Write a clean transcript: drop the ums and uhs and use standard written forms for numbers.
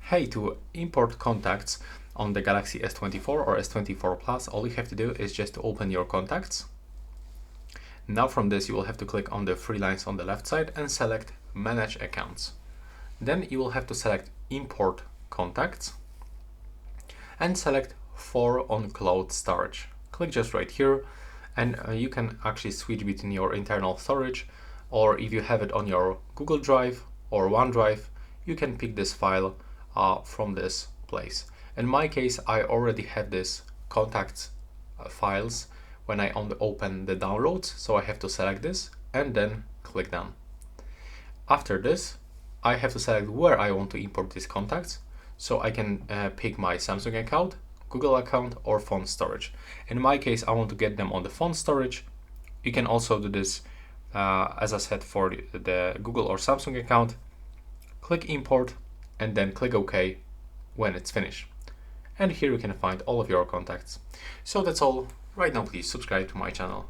Hey, to import contacts on the Galaxy S24 or S24 Plus, all you have to do is just to open your contacts. Now from this, you will have to click on the three lines on the left side and select Manage Accounts. Then you will have to select Import Contacts and select For on Cloud Storage. Click just right here, and you can actually switch between your internal storage, or if you have it on your Google Drive or OneDrive, you can pick this file from this place. In my case, I already have this contacts files when I open the downloads, so I have to select this and then click done. After this, I have to select where I want to import these contacts, so I can pick my Samsung account, Google account, or phone storage. In my case, I want to get them on the phone storage. You can also do this, as I said, for the Google or Samsung account. Click import and then click OK when it's finished. And here you can find all of your contacts. So that's all. Right now, please subscribe to my channel.